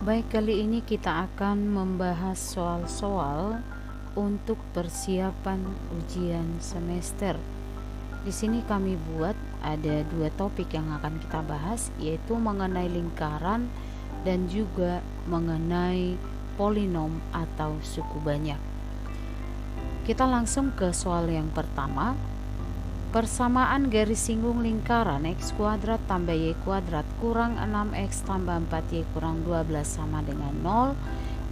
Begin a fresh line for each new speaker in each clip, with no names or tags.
Baik, kali ini kita akan membahas soal-soal untuk persiapan ujian semester. Di sini kami buat ada dua topik yang akan kita bahas, yaitu mengenai lingkaran dan juga mengenai polinom atau suku banyak. Kita langsung ke soal yang pertama. Persamaan garis singgung lingkaran x kuadrat tambah y kuadrat kurang 6x tambah 4y kurang 12 sama dengan 0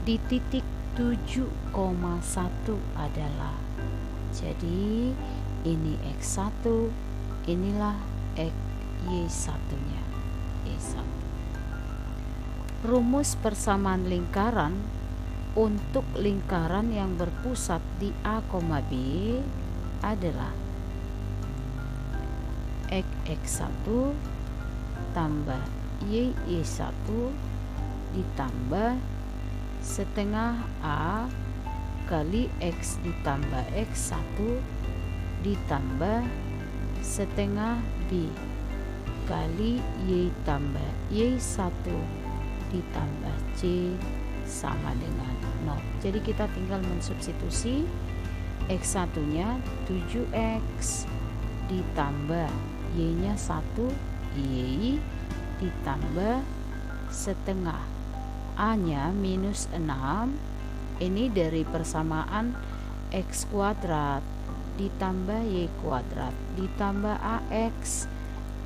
di titik 7,1 adalah. Jadi ini x1, inilah y1 nya, y1. Rumus persamaan lingkaran untuk lingkaran yang berpusat di A, B adalah x1 tambah y1 ditambah setengah A kali x ditambah x1 ditambah setengah B kali y tambah y1 ditambah c sama dengan 0. Jadi kita tinggal mensubstitusi. X1 nya 7x ditambah y nya 1 y ditambah setengah A nya minus 6. Ini dari persamaan x kuadrat ditambah y kuadrat ditambah ax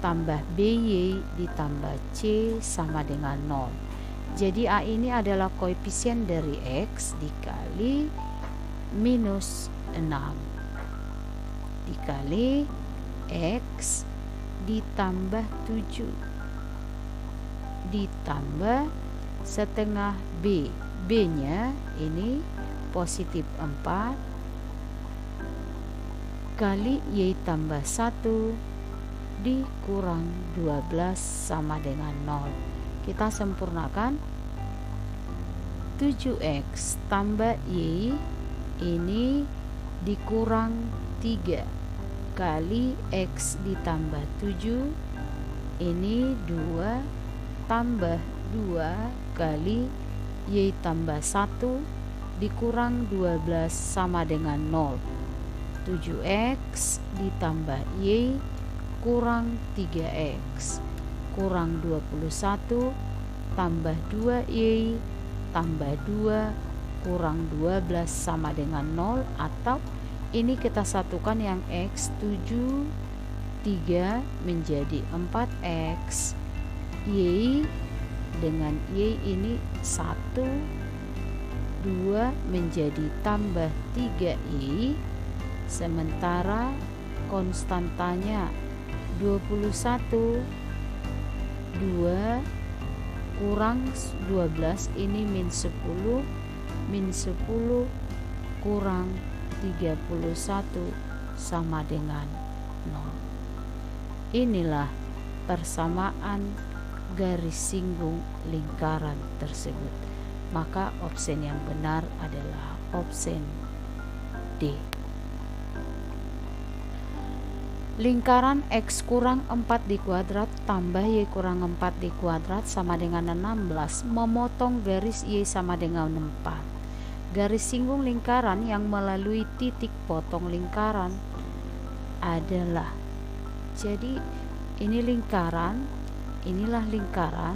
tambah by ditambah c sama dengan 0. Jadi A ini adalah koefisien dari x dikali minus 6 dikali x ditambah 7 ditambah setengah B. B nya ini positif 4 kali y tambah 1 dikurang 12 sama dengan 0. Kita sempurnakan. 7x tambah y ini dikurang 3 kali x ditambah 7 ini 2 tambah 2 kali y tambah 1 dikurang 12 sama dengan 0. 7x ditambah y kurang 3x kurang 21 tambah 2y tambah 2 kurang 12 sama dengan 0, atau ini kita satukan yang x 7 3 menjadi 4x, y dengan y ini 1 2 menjadi tambah 3y, sementara konstantanya 21 2 kurang 12 ini min 10 kurang 31 sama dengan 0. Inilah persamaan garis singgung lingkaran tersebut. Maka opsi yang benar adalah opsi D. Lingkaran x kurang 4 di kuadrat tambah y kurang 4 di kuadrat sama dengan 16 memotong garis y sama dengan 4. Garis singgung lingkaran yang melalui titik potong lingkaran adalah, jadi ini lingkaran, inilah lingkaran,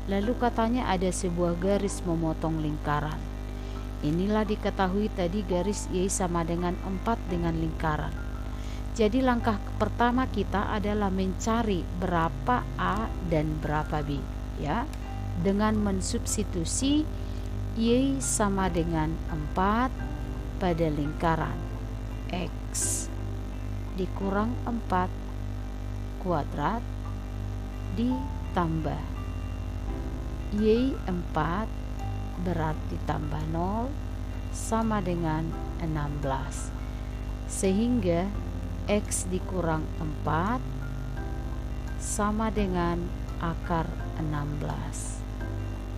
lalu katanya ada sebuah garis memotong lingkaran. Inilah diketahui tadi garis y sama dengan 4 dengan lingkaran. Jadi langkah pertama kita adalah mencari berapa A dan berapa B, ya, dengan mensubstitusi y sama dengan 4 pada lingkaran x dikurang 4 kuadrat ditambah y 4 berarti tambah 0 sama dengan 16, sehingga x dikurang 4 sama dengan akar 16.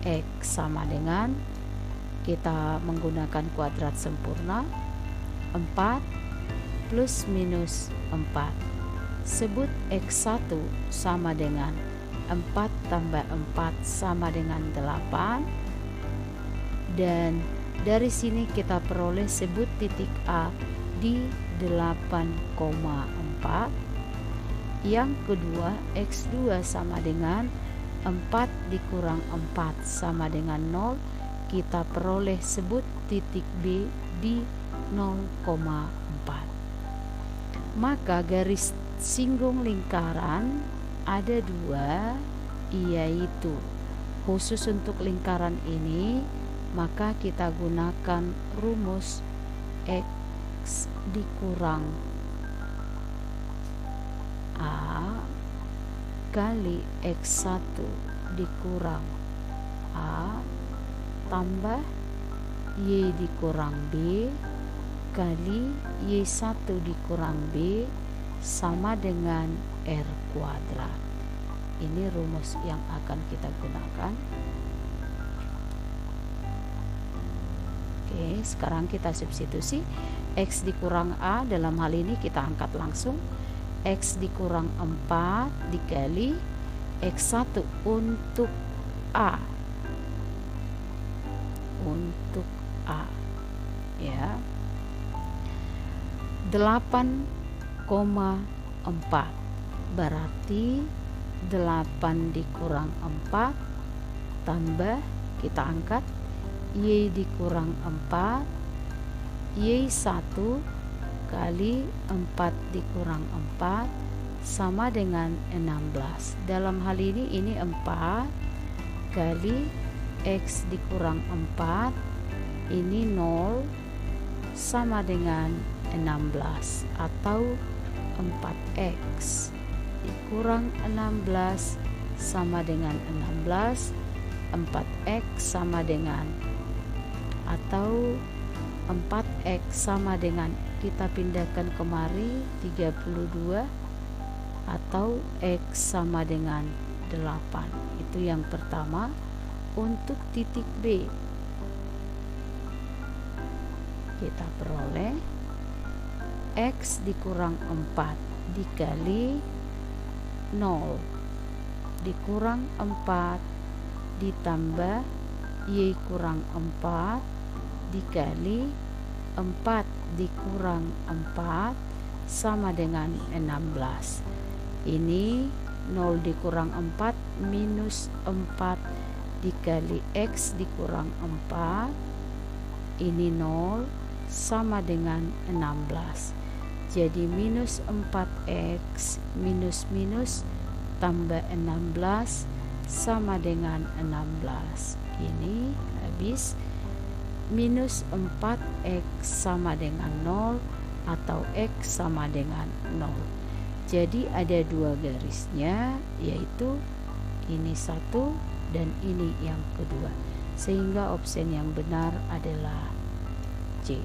X sama dengan, kita menggunakan kuadrat sempurna, 4 plus minus 4. Sebut x1 sama dengan 4 tambah 4 sama dengan 8. dan dari sini kita peroleh sebut titik A di 8,4. Yang kedua, X2 sama dengan 4 dikurang 4 sama dengan 0. Kita peroleh sebut titik B di 0,4. Maka garis singgung lingkaran ada dua, yaitu khusus untuk lingkaran ini maka kita gunakan rumus X dikurang A kali X1 dikurang A tambah Y dikurang B kali Y1 dikurang B sama dengan R kuadrat. Ini rumus yang akan kita gunakan. Oke, sekarang kita substitusi. X dikurang A, dalam hal ini kita angkat langsung. X dikurang 4 dikali X1 untuk A. Untuk A. Ya. 8,4 berarti 8 dikurang 4 tambah, kita angkat, Y dikurang 4 Y1 kali 4 dikurang 4 sama dengan 16. Dalam hal ini 4 kali X dikurang 4, ini 0 sama dengan 16 atau 4X dikurang 16 sama dengan 16. 4X sama dengan atau 4X sama dengan, kita pindahkan kemari 32 atau X sama dengan 8. Itu yang pertama. Untuk titik B kita peroleh X dikurang 4 dikali 0 dikurang 4 ditambah Y kurang 4 dikali 4 dikurang 4 sama dengan 16. Ini 0 dikurang 4 minus 4 dikali X dikurang 4, ini 0 sama dengan 16. Jadi minus 4X minus minus tambah 16 sama dengan 16. Ini habis. Minus 4X sama dengan 0 atau X sama dengan 0. Jadi ada dua garisnya, yaitu ini satu dan ini yang kedua, sehingga opsi yang benar adalah C.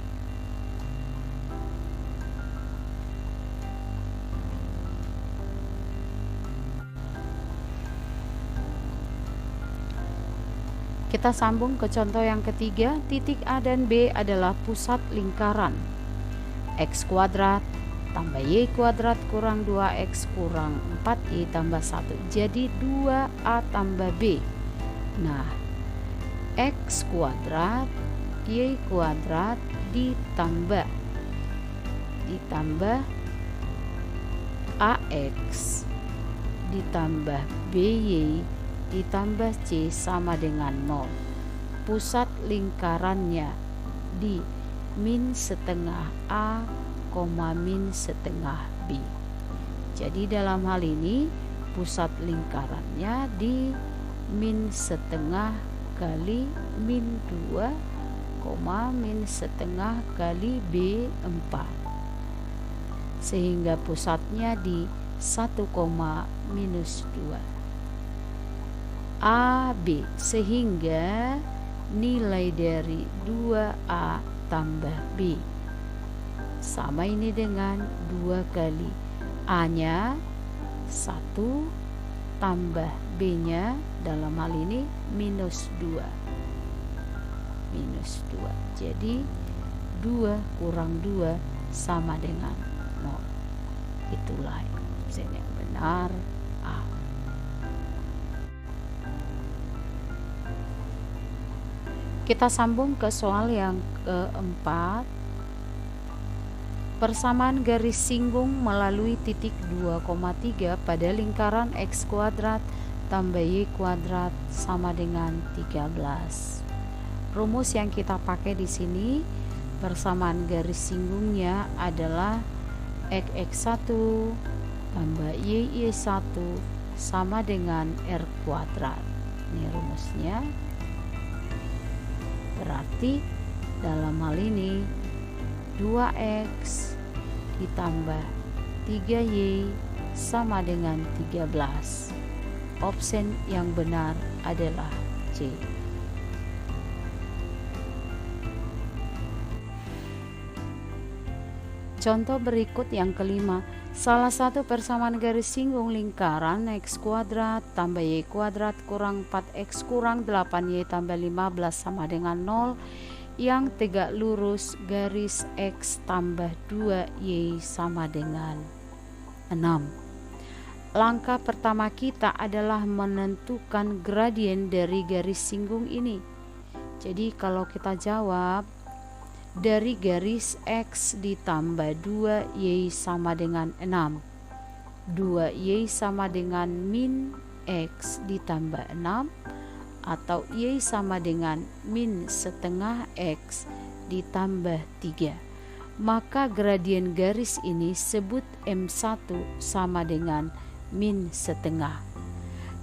Kita sambung ke contoh yang ketiga. Titik A dan B adalah pusat lingkaran. X kuadrat tambah Y kuadrat kurang 2X kurang 4Y tambah 1. Jadi 2A tambah B. Nah, X kuadrat Y kuadrat ditambah AX ditambah BY ditambah C sama dengan 0. Pusat lingkarannya di min setengah A, min setengah B. Jadi dalam hal ini pusat lingkarannya di min setengah kali min 2, min setengah kali B4. Sehingga pusatnya di 1, minus 2. AB, sehingga nilai dari 2A tambah B sama ini dengan 2 kali A nya 1 tambah B nya, dalam hal ini minus 2. Jadi 2 kurang 2 sama dengan 0. Itulah opsi yang benar, A. Kita sambung ke soal yang keempat. Persamaan garis singgung melalui titik 2,3 pada lingkaran X kuadrat tambah Y kuadrat sama dengan 13. Rumus yang kita pakai di sini, persamaan garis singgungnya adalah X1 tambah Y1 sama dengan R kuadrat. Ini rumusnya. Berarti dalam hal ini 2X ditambah 3Y sama dengan 13. Opsi yang benar adalah C. Contoh berikut yang kelima. Salah satu persamaan garis singgung lingkaran X kuadrat tambah Y kuadrat kurang 4X kurang 8Y tambah 15 sama dengan 0 yang tegak lurus garis X tambah 2Y sama dengan 6. Langkah pertama kita adalah menentukan gradien dari garis singgung ini. Jadi kalau kita jawab, dari garis X ditambah 2Y sama dengan 6, 2Y sama dengan min X ditambah 6, atau Y sama dengan min setengah X ditambah 3. Maka gradien garis ini sebut M1 sama dengan min setengah.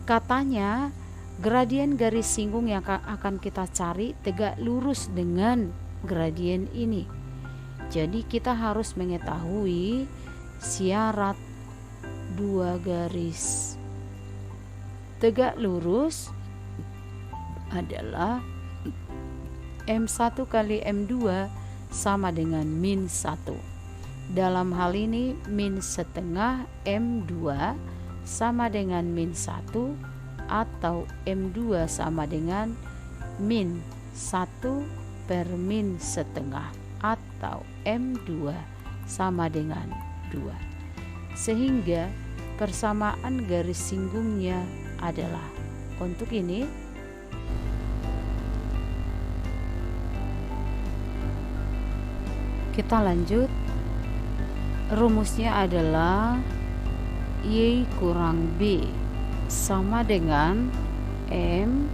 Katanya gradien garis singgung yang akan kita cari tegak lurus dengan gradien ini. Jadi kita harus mengetahui syarat dua garis tegak lurus adalah M1 kali M2 sama dengan min 1. Dalam hal ini min setengah M2 sama dengan min 1 atau M2 sama dengan min 1 per min setengah atau M2 sama dengan 2. Sehingga persamaan garis singgungnya adalah, untuk ini kita lanjut. Rumusnya adalah Y kurang B sama dengan M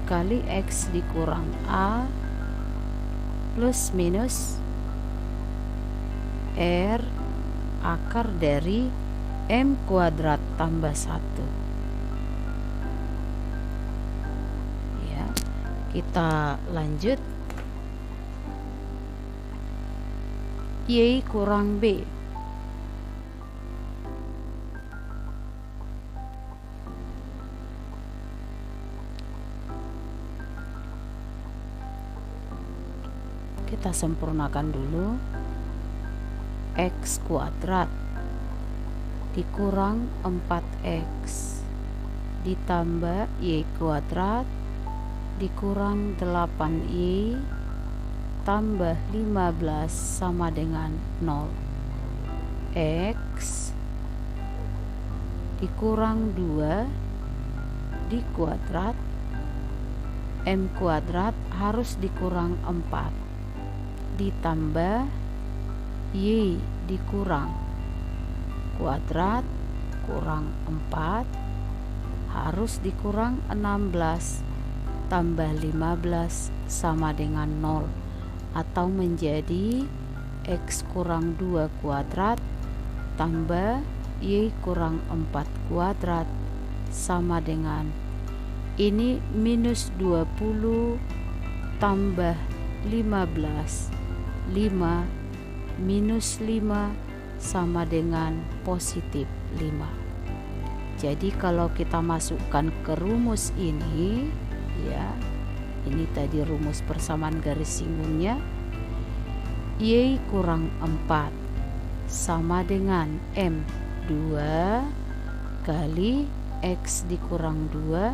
kali X dikurang A plus minus R akar dari M kuadrat tambah 1. Ya, kita lanjut. Y kurang B kita sempurnakan dulu. X kuadrat dikurang 4X ditambah Y kuadrat dikurang 8Y tambah 15 sama dengan 0. X dikurang 2 di kuadrat, M kuadrat harus dikurang 4 ditambah Y dikurang kuadrat kurang 4 harus dikurang 16 tambah 15 sama dengan 0 atau menjadi X kurang 2 kuadrat tambah Y kurang 4 kuadrat sama dengan ini minus 20 tambah 15 5 minus 5 sama dengan positif 5. Jadi kalau kita masukkan ke rumus ini, ya, ini tadi rumus persamaan garis singgungnya, Y kurang 4 sama dengan M 2 kali X dikurang 2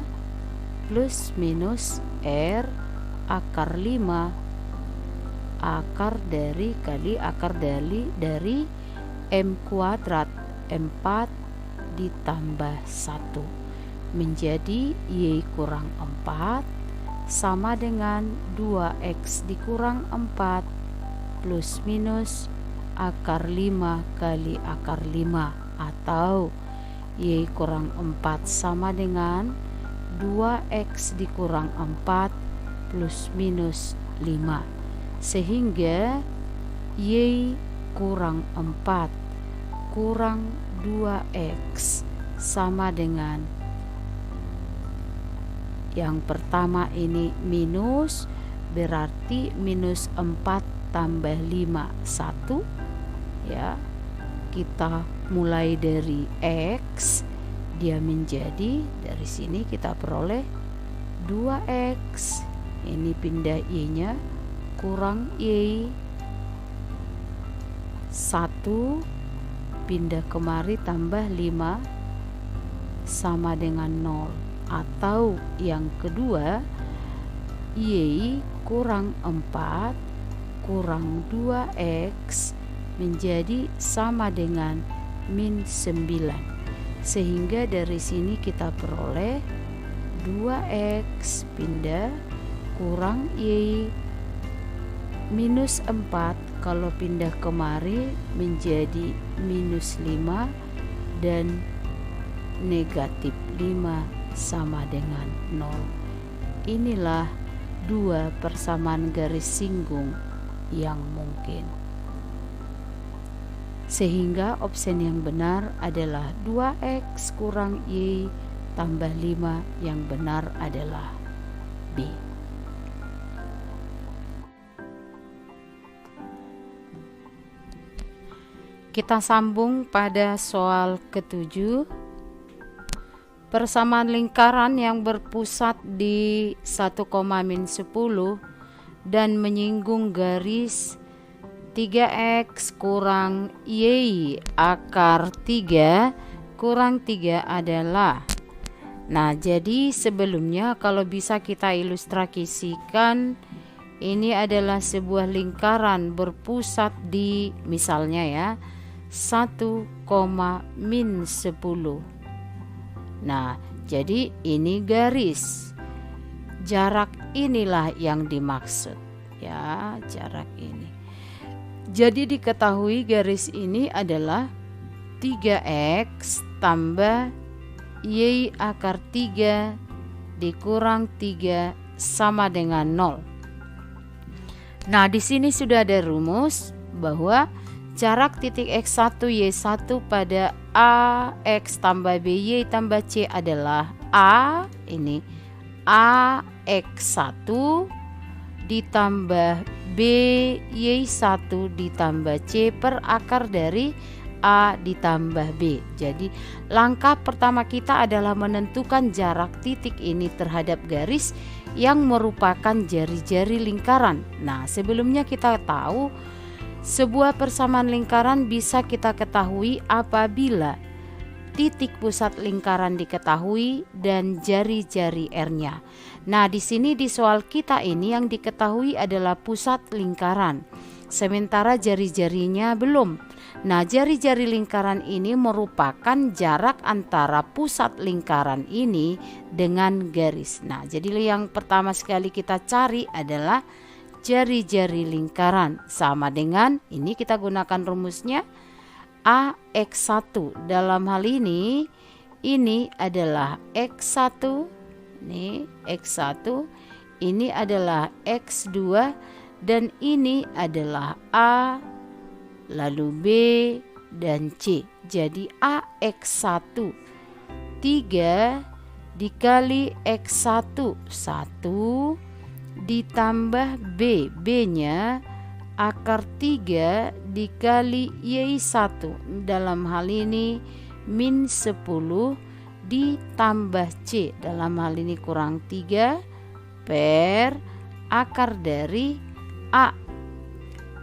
plus minus R akar 5 akar dari kali akar dari M kuadrat 4 ditambah 1 menjadi Y kurang 4 sama dengan 2x dikurang 4 plus minus akar 5 kali akar 5, atau Y kurang 4 sama dengan 2x dikurang 4 plus minus 5, sehingga Y kurang 4 kurang 2x sama dengan, yang pertama ini minus, berarti minus 4 tambah 5 1 ya. Kita mulai dari X, dia menjadi, dari sini kita peroleh 2x, ini pindah Y nya, kurang Y 1 pindah kemari tambah 5 sama dengan 0, atau yang kedua Y kurang 4 kurang 2x menjadi sama dengan min 9, sehingga dari sini kita peroleh 2x pindah kurang Y minus 4, kalau pindah kemari menjadi minus 5, dan negatif 5 sama dengan 0. Inilah dua persamaan garis singgung yang mungkin, sehingga opsi yang benar adalah 2x kurang Y tambah 5, yang benar adalah B. Kita sambung pada soal ke-7. Persamaan lingkaran yang berpusat di 1,-10 dan menyinggung garis 3x kurang Y akar 3 kurang 3 adalah. Nah, jadi sebelumnya kalau bisa kita ilustrasikan, ini adalah sebuah lingkaran berpusat di, misalnya ya, 1,-10. Nah, jadi ini garis. Jarak inilah yang dimaksud ya, jarak ini. Jadi diketahui garis ini adalah 3x tambah Y akar 3 dikurang 3 sama dengan 0. Nah, di sini sudah ada rumus bahwa jarak titik x1 y1 pada a x tambah b y tambah c adalah a, ini a x1 ditambah b y1 ditambah c per akar dari a ditambah b. Jadi langkah pertama kita adalah menentukan jarak titik ini terhadap garis yang merupakan jari-jari lingkaran. Nah, sebelumnya kita tahu sebuah persamaan lingkaran bisa kita ketahui apabila titik pusat lingkaran diketahui dan jari-jari R-nya. Nah, di sini di soal kita ini yang diketahui adalah pusat lingkaran, sementara jari-jarinya belum. Nah, jari-jari lingkaran ini merupakan jarak antara pusat lingkaran ini dengan garis. Nah, jadi yang pertama sekali kita cari adalah jari-jari lingkaran, sama dengan ini kita gunakan rumusnya AX1. Dalam hal ini adalah X1, ini X1, ini adalah X2, dan ini adalah A, lalu B dan C. Jadi AX1 3 dikali X1 1 ditambah B, B-nya akar 3 dikali Y1, dalam hal ini min 10 ditambah C, dalam hal ini kurang 3 per akar dari A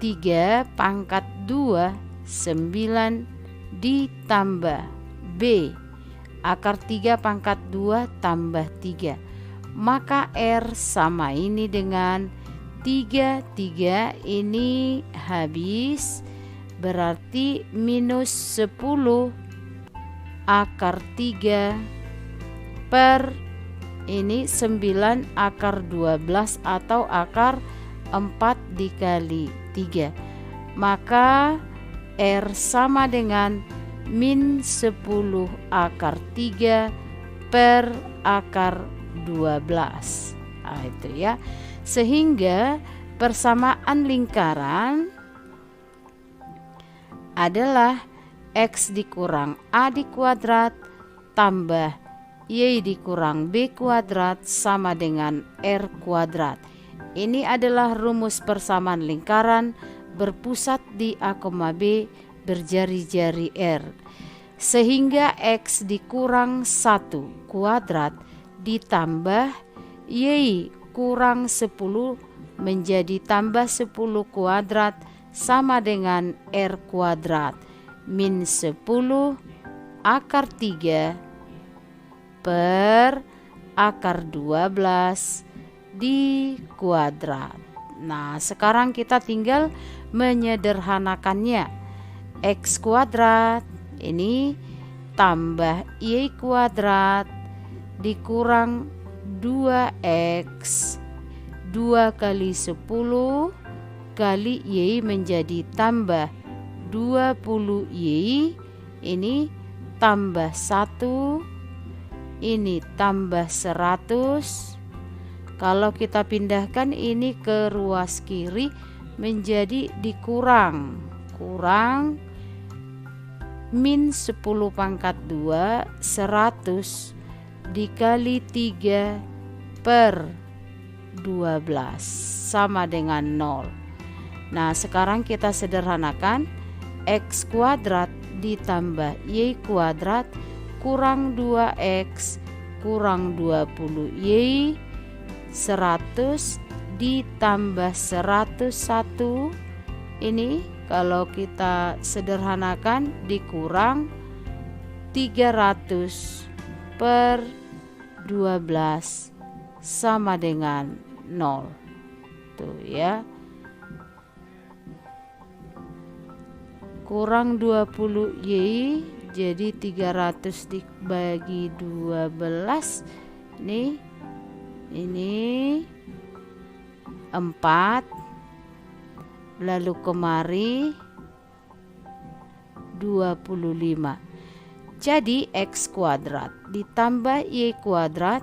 3 pangkat 2 9 ditambah B akar 3 pangkat 2 tambah 3, maka R sama ini dengan 3 ini habis, berarti minus 10 akar 3 per Ini 9 akar 12 atau akar 4 dikali 3. Maka R sama dengan min 10 akar 3 per akar 12. Nah, itu ya. Sehingga persamaan lingkaran adalah X dikurang A di kuadrat tambah Y dikurang B kuadrat sama dengan R kuadrat. Ini adalah rumus persamaan lingkaran berpusat di A, B, berjari-jari R. Sehingga X dikurang 1 kuadrat ditambah Y kurang 10 menjadi tambah 10 kuadrat sama dengan R kuadrat min 10 akar 3 per akar 12 di kuadrat. Nah, sekarang kita tinggal menyederhanakannya. X kuadrat ini tambah Y kuadrat dikurang 2X 2 kali 10 kali Y menjadi tambah 20Y, ini tambah 1, ini tambah 100. Kalau kita pindahkan ini ke ruas kiri menjadi dikurang min 10 pangkat 2 100 dikali 3 per 12 sama dengan 0. Nah, sekarang kita sederhanakan. X kuadrat ditambah Y kuadrat kurang 2X kurang 20Y 100 ditambah 101. Ini kalau kita sederhanakan dikurang 300 per 12 sama dengan 0. Tuh ya. Kurang 20Y jadi 300 dibagi 12. Nih. Ini 4. Lalu kemari 25. Jadi X kuadrat ditambah Y kuadrat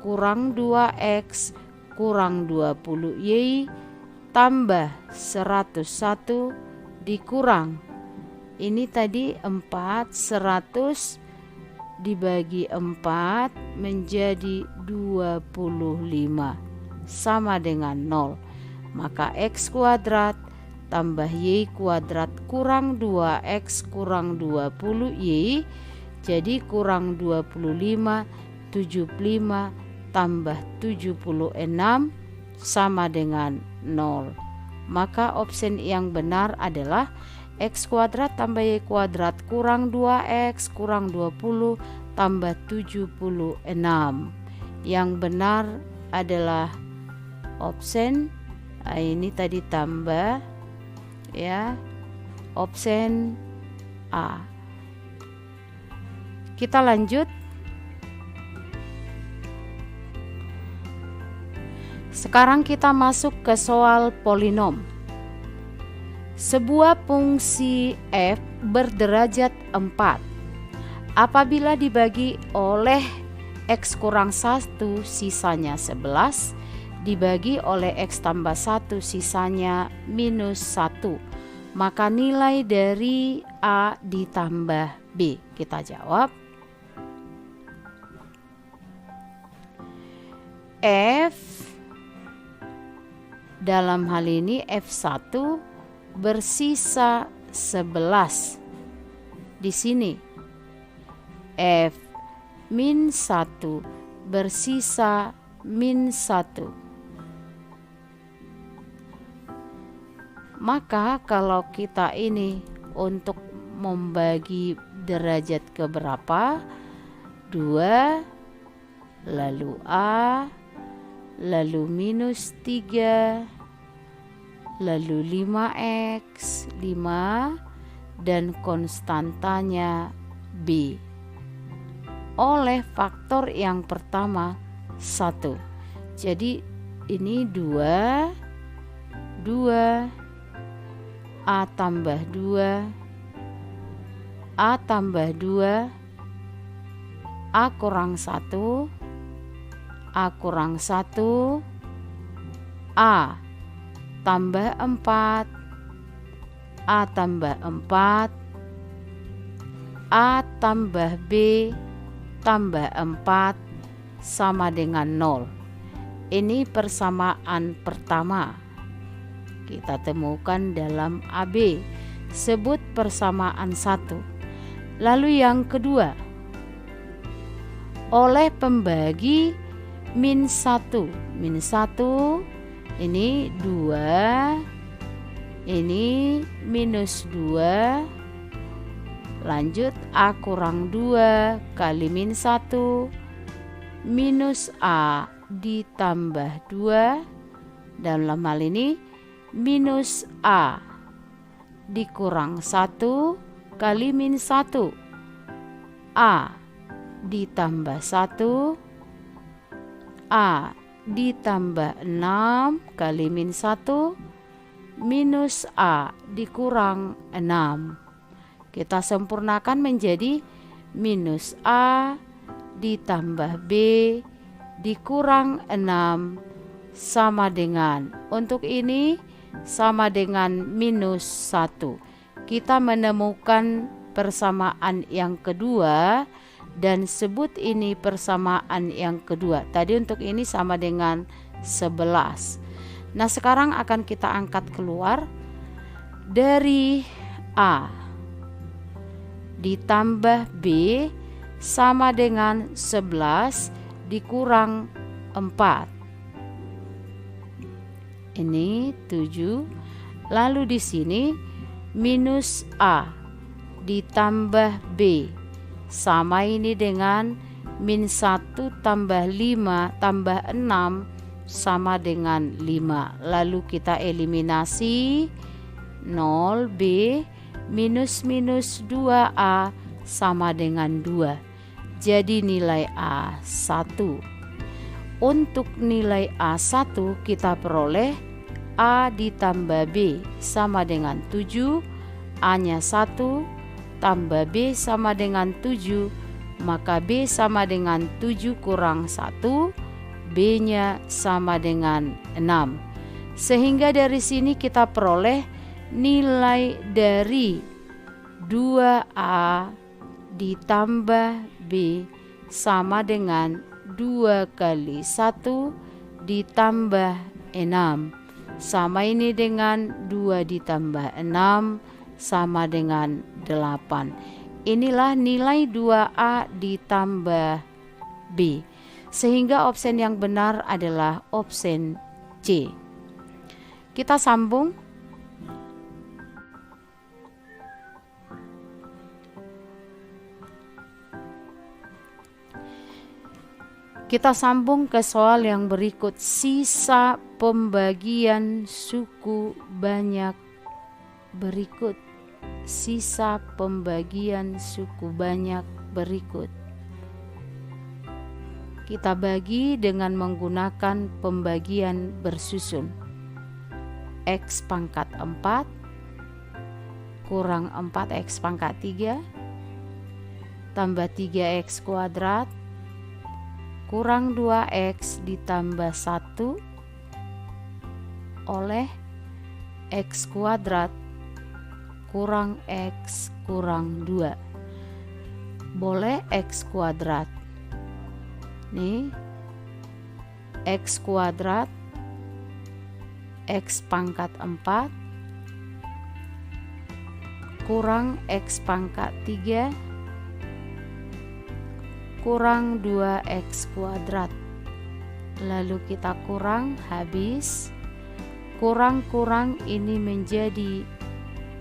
kurang 2X kurang 20Y tambah 101 dikurang. Ini tadi 4, 100 dibagi 4 menjadi 25 sama dengan 0. Maka X kuadrat tambah Y kuadrat kurang 2X kurang 20Y jadi kurang 25, 75 tambah 76 sama dengan 0. Maka opsi yang benar adalah X kuadrat tambah Y kuadrat kurang 2X kurang 20 tambah 76. Yang benar adalah opsi ini tadi tambah ya, opsi A. Kita lanjut. Sekarang kita masuk ke soal polinom. Sebuah fungsi f berderajat 4 apabila dibagi oleh x kurang 1 sisanya 11 dibagi oleh x tambah 1 sisanya minus 1, maka nilai dari A ditambah B. Kita jawab F dalam hal ini F1 bersisa 11. Di sini F min 1 bersisa min 1. Maka kalau kita ini untuk membagi derajat ke berapa? 2 lalu A lalu minus 3 lalu 5x 5 dan konstantanya B. Oleh faktor yang pertama 1. Jadi ini 2 A tambah 2 A tambah 2 A kurang 1 A kurang 1 A tambah 4 A tambah 4 A tambah B tambah 4 sama dengan 0. Ini persamaan pertama. Kita temukan dalam AB. Sebut persamaan 1. Lalu yang kedua, oleh pembagi min 1. Min 1 ini 2, ini minus 2. Lanjut, A kurang 2 kali min 1 minus A ditambah 2. Dalam hal ini minus A dikurang 1 kali min 1 A ditambah 1 A ditambah 6 kali min 1 minus A dikurang 6. Kita sempurnakan menjadi minus A ditambah B dikurang 6 sama dengan, untuk ini sama dengan minus 1. Kita menemukan persamaan yang kedua dan sebut ini persamaan yang kedua. Tadi untuk ini sama dengan 11. Nah, sekarang akan kita angkat keluar dari A ditambah B sama dengan 11 dikurang 4. Ini 7. Lalu di sini minus A ditambah B sama ini dengan min 1 tambah 5 tambah 6 sama dengan 5. Lalu kita eliminasi 0B minus 2A sama dengan 2. Jadi nilai A 1. Untuk nilai A1 kita peroleh A ditambah B sama dengan 7. A-nya 1 tambah B sama dengan 7. Maka B sama dengan 7 kurang 1. B-nya sama dengan 6. Sehingga dari sini kita peroleh nilai dari 2A ditambah B sama dengan 2 kali 1 ditambah 6. Sama ini dengan 2 ditambah 6 sama dengan 8. Inilah nilai 2A ditambah B. Sehingga opsi yang benar adalah opsi C. Kita sambung. Kita sambung ke soal yang berikut. Sisa pembagian suku banyak berikut. Sisa pembagian suku banyak berikut. Kita bagi dengan menggunakan pembagian bersusun. X pangkat 4 kurang 4X pangkat 3 tambah 3X kuadrat kurang 2X ditambah 1 oleh X kuadrat kurang X kurang 2. Boleh X kuadrat. Nih, X kuadrat X pangkat 4 kurang X pangkat 3 kurang 2X kuadrat. Lalu kita kurang, habis. Kurang-kurang ini menjadi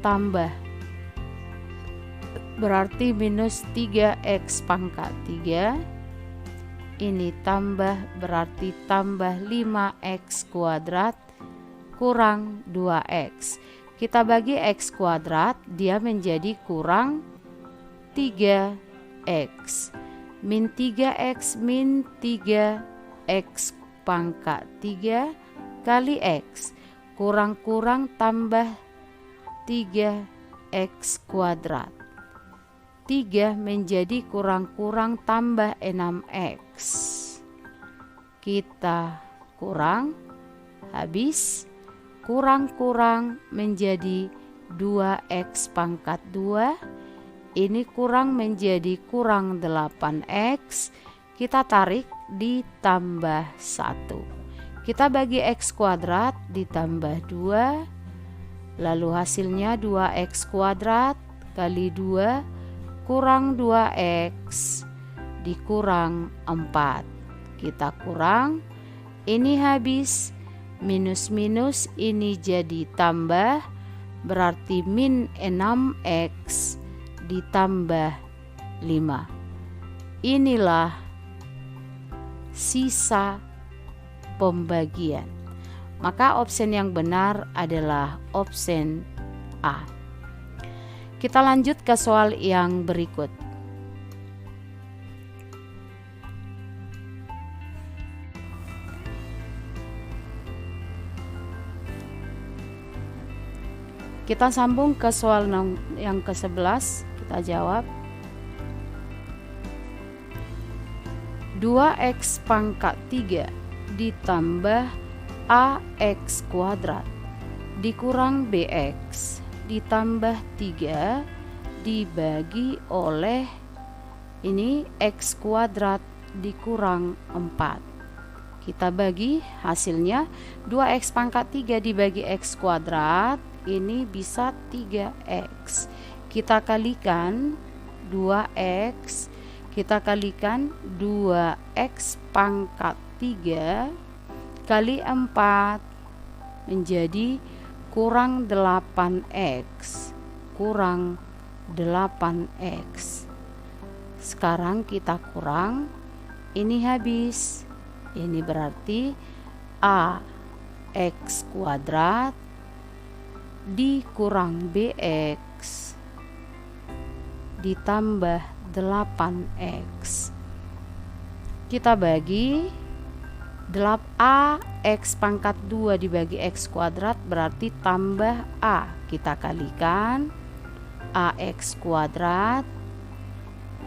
tambah. Berarti minus 3X pangkat 3. Ini tambah, berarti tambah 5X kuadrat kurang 2X. Kita bagi X kuadrat, dia menjadi kurang 3X. Min 3X min 3X X pangkat 3 kali X kurang-kurang tambah 3X kuadrat. 3 menjadi kurang-kurang tambah 6X. Kita kurang, habis, kurang-kurang menjadi 2X pangkat 2. Ini kurang menjadi kurang 8X. Kita tarik ditambah 1. Kita bagi X kuadrat ditambah 2. Lalu hasilnya 2X kuadrat kali 2 kurang 2X dikurang 4. Kita kurang, ini habis, minus-minus ini jadi tambah, berarti min 6X ditambah 5. Inilah sisa pembagian. Maka opsi yang benar adalah opsi A. Kita lanjut ke soal yang berikut. Kita sambung ke soal yang ke-11. Kita jawab. 2X pangkat 3 ditambah AX kuadrat dikurang BX ditambah 3 dibagi oleh ini X kuadrat dikurang 4. Kita bagi hasilnya 2X pangkat 3 dibagi X kuadrat, ini bisa 3X. Kita kalikan 2X, kita kalikan 2X pangkat 3 kali 4 menjadi kurang 8X, kurang 8X. Sekarang kita kurang, ini habis, ini berarti AX kuadrat dikurang BX ditambah 8X. Kita bagi AX pangkat 2 dibagi X kuadrat berarti tambah A. Kita kalikan AX kuadrat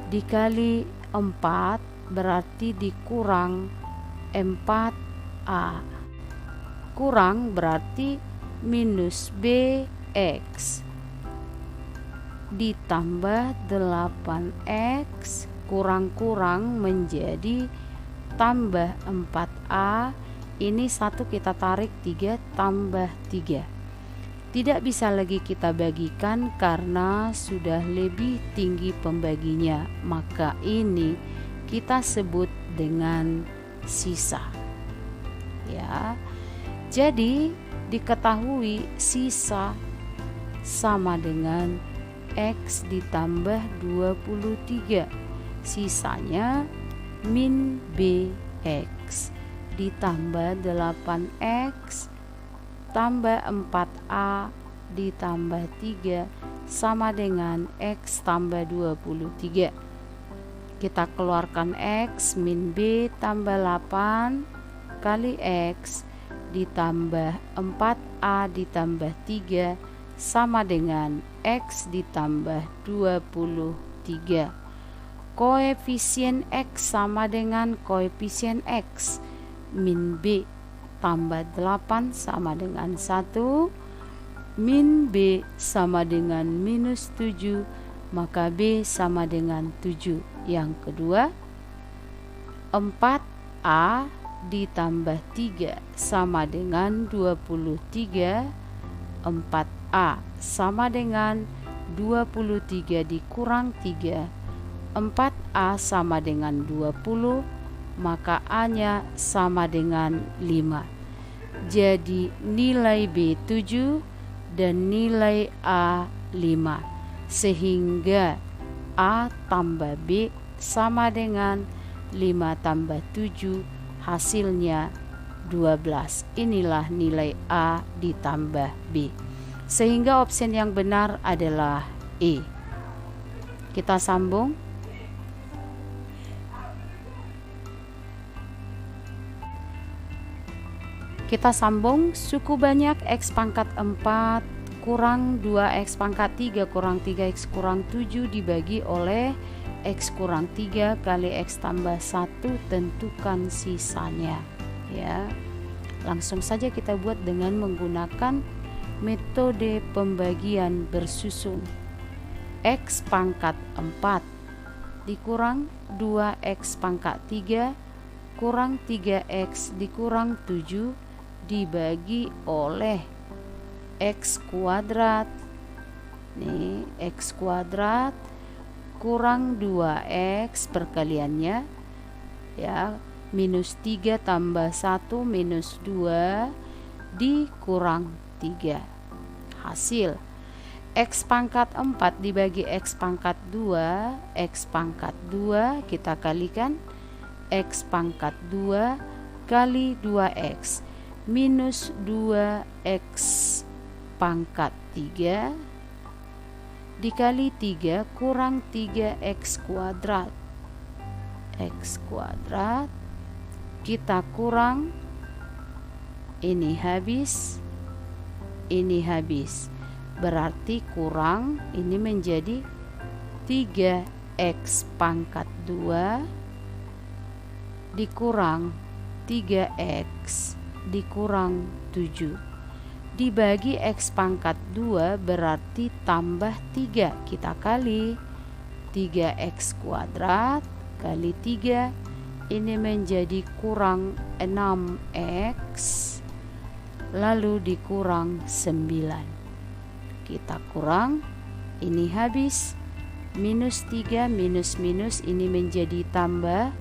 dikali 4 berarti dikurang 4A. Kurang berarti minus BX ditambah 8X kurang-kurang menjadi tambah 4A. Ini 1 kita tarik 3 tambah 3. Tidak bisa lagi kita bagikan karena sudah lebih tinggi pembaginya. Maka ini kita sebut dengan sisa. Ya. Jadi diketahui sisa sama dengan X ditambah 23. Sisanya min BX ditambah 8X tambah 4A ditambah 3 sama dengan X tambah 23. Kita keluarkan X min B tambah 8 kali X ditambah 4A ditambah 3 sama dengan X ditambah 23. Koefisien X sama dengan koefisien X. Min B tambah 8 sama dengan 1. Min B sama dengan minus 7. Maka B sama dengan 7. Yang kedua, 4A ditambah 3 sama dengan 23. 4A sama dengan 23 dikurang 3. 4A sama dengan 20, maka A-nya sama dengan 5. Jadi nilai B 7 dan nilai A 5. Sehingga A tambah B sama dengan 5 tambah 7, hasilnya 12. Inilah nilai A ditambah B. Sehingga opsi yang benar adalah E. Kita sambung. Kita sambung. Suku banyak X pangkat 4 kurang 2X pangkat 3 kurang 3X kurang 7 dibagi oleh X kurang 3 kali X tambah 1, tentukan sisanya. Ya, langsung saja kita buat dengan menggunakan metode pembagian bersusun. X pangkat 4 dikurang 2X pangkat 3 kurang 3X dikurang 7 dibagi oleh X kuadrat. Nih, X kuadrat kurang 2X perkaliannya, ya, minus 3 tambah 1 minus 2 dikurang 3. Hasil X pangkat 4 dibagi X pangkat 2, X pangkat 2 kita kalikan X pangkat 2 kali 2X minus 2X pangkat 3 dikali 3 kurang 3X kuadrat. X kuadrat kita kurang, ini habis, ini habis, berarti kurang, ini menjadi 3X pangkat 2 dikurang 3X dikurang 7 dibagi X pangkat 2 berarti tambah 3, kita kali 3X kuadrat kali 3, ini menjadi kurang 6X lalu dikurang 9, kita kurang, ini habis, minus 3 minus minus ini menjadi tambah,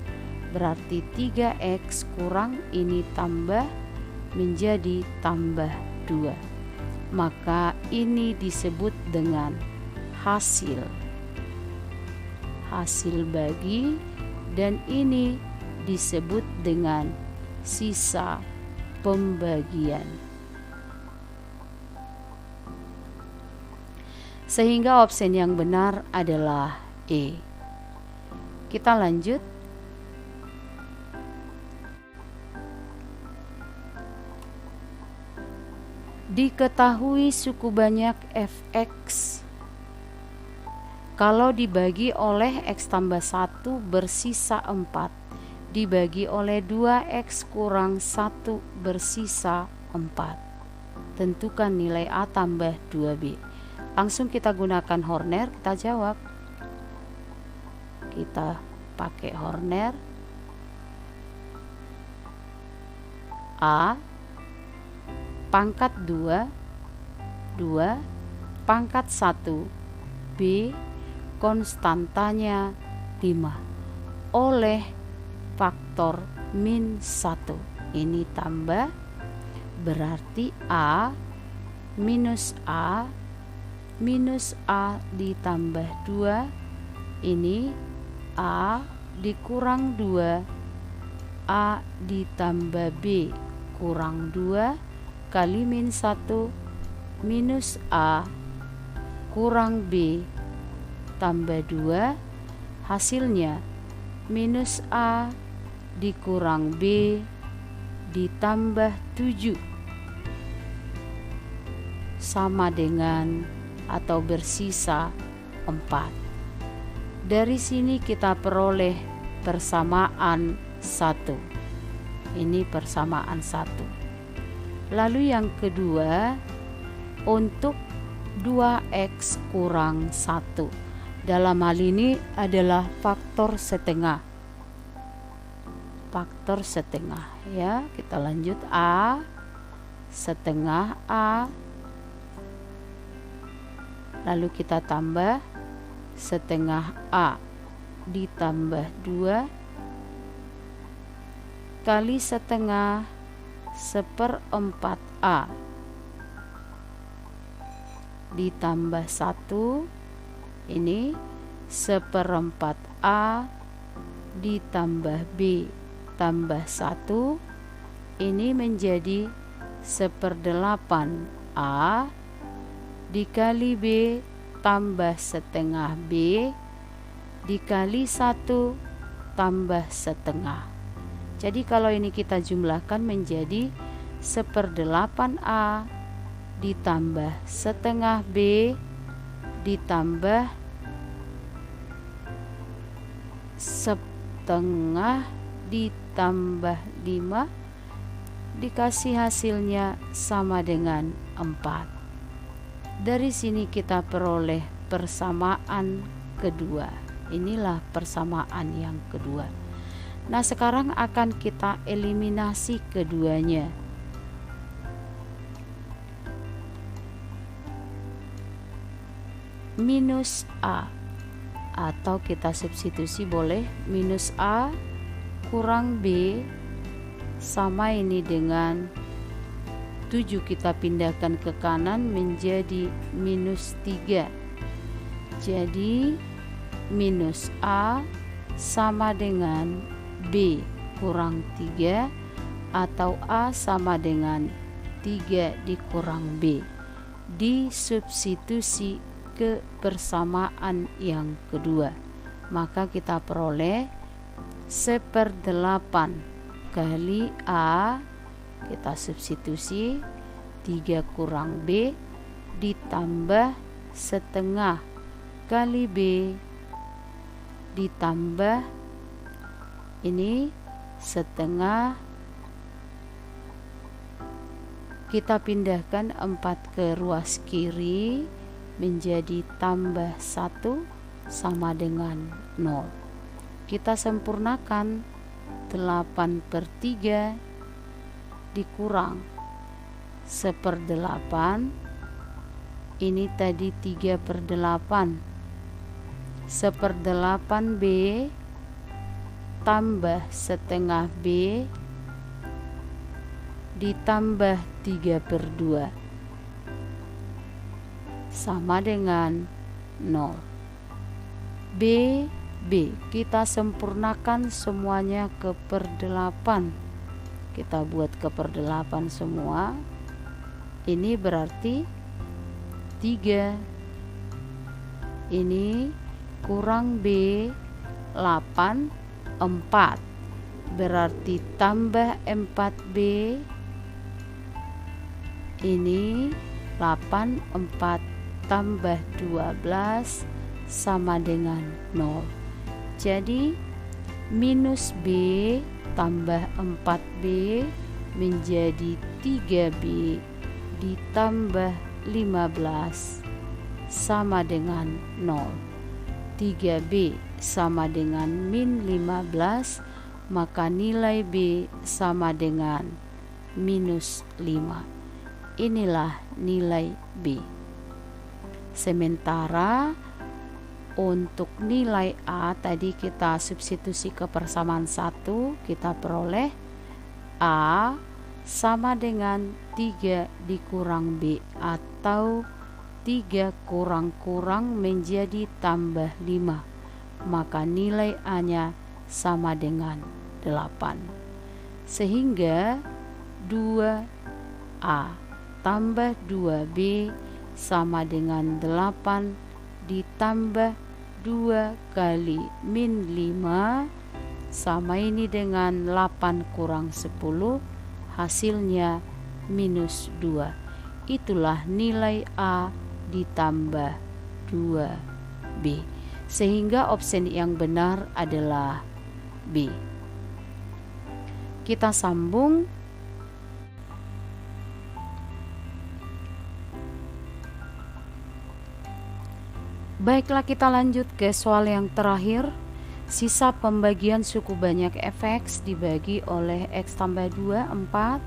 berarti 3X kurang ini tambah menjadi tambah 2. Maka ini disebut dengan hasil bagi, dan ini disebut dengan sisa pembagian. Sehingga opsi yang benar adalah E. Kita lanjut. Diketahui suku banyak fx kalau dibagi oleh X tambah 1 bersisa 4 dibagi oleh 2X kurang 1 bersisa 4. Tentukan nilai A tambah 2B. Langsung kita gunakan Horner, kita jawab. Kita pakai Horner. A pangkat 2 pangkat 1, B konstantanya 5 oleh faktor min 1. Ini tambah, berarti A minus A ditambah 2, ini A dikurang 2, A ditambah B kurang 2 kali min 1 minus A kurang B tambah 2, hasilnya minus A dikurang B ditambah 7 sama dengan atau bersisa 4. Dari sini kita peroleh persamaan 1. Ini persamaan 1. Lalu yang kedua, untuk 2X kurang 1. Dalam hal ini adalah faktor setengah. Faktor setengah, ya. Kita lanjut. A setengah A, lalu kita tambah setengah A ditambah 2 kali setengah 1/4 A ditambah 1, ini 1/4 A ditambah B tambah 1, ini menjadi 1/8 A dikali B tambah setengah B dikali 1 tambah setengah. Jadi kalau ini kita jumlahkan menjadi 1/8A ditambah setengah B ditambah setengah ditambah 5 dikasih hasilnya sama dengan 4. Dari sini kita peroleh persamaan kedua. Inilah persamaan yang kedua. Nah, sekarang akan kita eliminasi keduanya. Minus A, atau kita substitusi boleh, minus A kurang B sama ini dengan 7 kita pindahkan ke kanan menjadi minus 3. Jadi minus A sama dengan B kurang 3 atau A sama dengan 3 dikurang B. Disubstitusi ke persamaan yang kedua, maka kita peroleh 1/8 kali A, kita substitusi 3 kurang B ditambah setengah kali B ditambah ini setengah, kita pindahkan 4 ke ruas kiri menjadi tambah 1 sama dengan 0. Kita sempurnakan 8/3 dikurang 1/8, ini tadi 3/8, 1/8 B tambah setengah B ditambah 3/2 sama dengan 0. B kita sempurnakan semuanya ke per 8. Kita buat ke per 8 semua. Ini berarti 3. Ini kurang B 8, 4. Berarti tambah 4B. Ini 8, 4 tambah 12 sama dengan 0. Jadi minus B tambah 4B menjadi 3B ditambah 15 sama dengan 0. 3B sama dengan min 15, maka nilai B sama dengan minus 5. Inilah nilai B. Sementara untuk nilai A tadi kita substitusi ke persamaan 1, kita peroleh A sama dengan 3 dikurang B atau 3 kurang-kurang menjadi tambah 5, maka nilai A-nya sama dengan 8. Sehingga 2A tambah 2B sama dengan 8 ditambah 2 kali min 5 sama ini dengan 8 kurang 10, hasilnya minus 2. Itulah nilai A ditambah 2B. Sehingga opsi yang benar adalah B. Kita sambung. Baiklah, kita lanjut ke soal yang terakhir. Sisa pembagian suku banyak fx dibagi oleh x tambah 2, 4,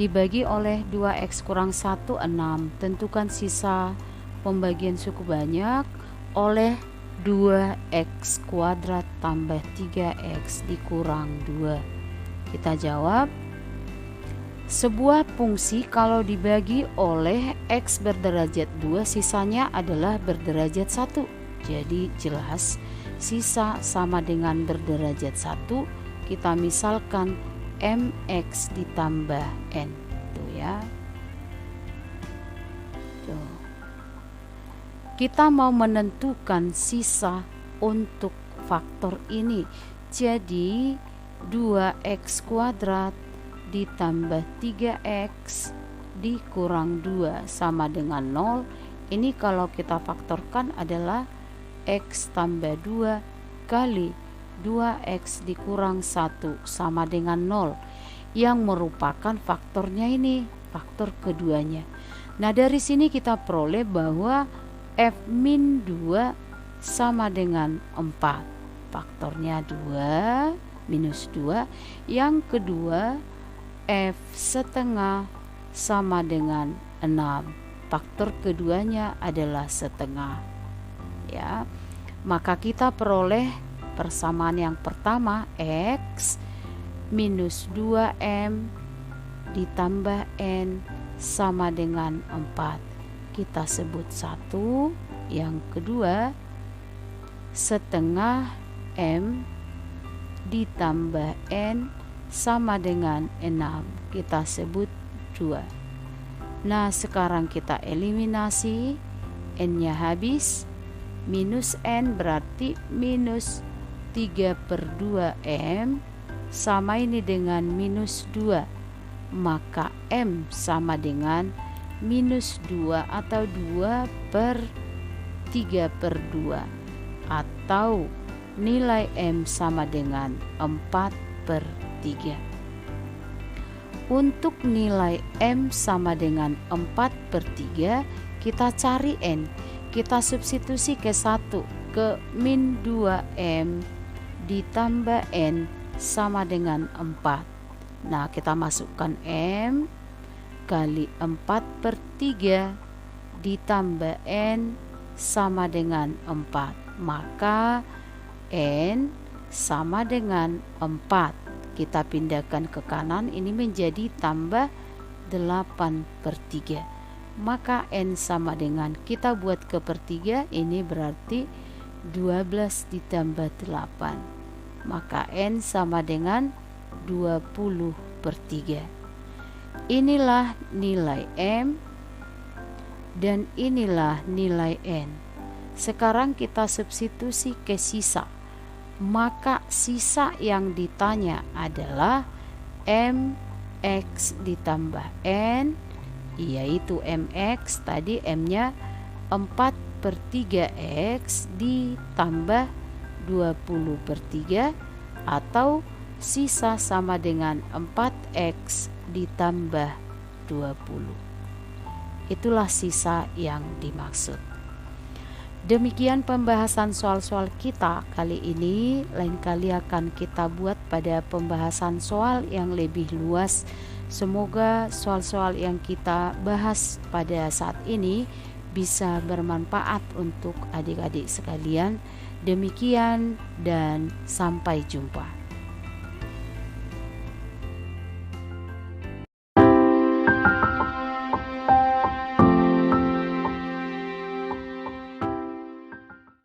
dibagi oleh 2x kurang 1, 6. Tentukan sisa pembagian suku banyak oleh 2x kuadrat tambah 3x dikurang 2. Kita jawab. Sebuah fungsi kalau dibagi oleh x berderajat 2, sisanya adalah berderajat 1. Jadi jelas sisa sama dengan berderajat 1. Kita misalkan mx ditambah n. Tuh ya. Tuh. Kita mau menentukan sisa untuk faktor ini. Jadi 2x kuadrat ditambah 3X dikurang 2 sama dengan 0. Ini kalau kita faktorkan adalah X tambah 2 kali 2X dikurang 1 sama dengan 0, yang merupakan faktornya ini, faktor keduanya. Nah, dari sini kita peroleh bahwa F-2 sama dengan 4. Faktornya 2 minus 2. Yang kedua, F setengah sama dengan 6. Faktor keduanya adalah setengah. Ya. Maka kita peroleh persamaan yang pertama, X minus 2M ditambah N sama dengan 4. Kita sebut 1. Yang kedua, setengah M ditambah N sama dengan 6. Kita sebut 2. Nah, sekarang kita eliminasi. N-nya habis. Minus N berarti minus 3/2M sama ini dengan minus 2. Maka M sama dengan minus 2 atau 2/3/2, atau nilai M sama dengan 4/3. Untuk nilai M sama dengan 4/3, kita cari N. Kita substitusi ke 1, ke min 2M ditambah N sama dengan 4. Nah, kita masukkan M kali 4/3 ditambah N sama dengan 4. Maka N sama dengan 4. Kita pindahkan ke kanan, ini menjadi tambah 8/3. Maka N sama dengan, kita buat ke per 3, ini berarti 12 ditambah 8. Maka N sama dengan 20/3. Inilah nilai M dan inilah nilai N. Sekarang kita substitusi ke sisa. Maka sisa yang ditanya adalah MX ditambah N, yaitu MX tadi M-nya 4/3X ditambah 20/3, atau sisa sama dengan 4X ditambah 20. Itulah sisa yang dimaksud. Demikian pembahasan soal-soal kita kali ini. Lain kali akan kita buat pada pembahasan soal yang lebih luas. Semoga soal-soal yang kita bahas pada saat ini bisa bermanfaat untuk adik-adik sekalian. Demikian dan sampai jumpa.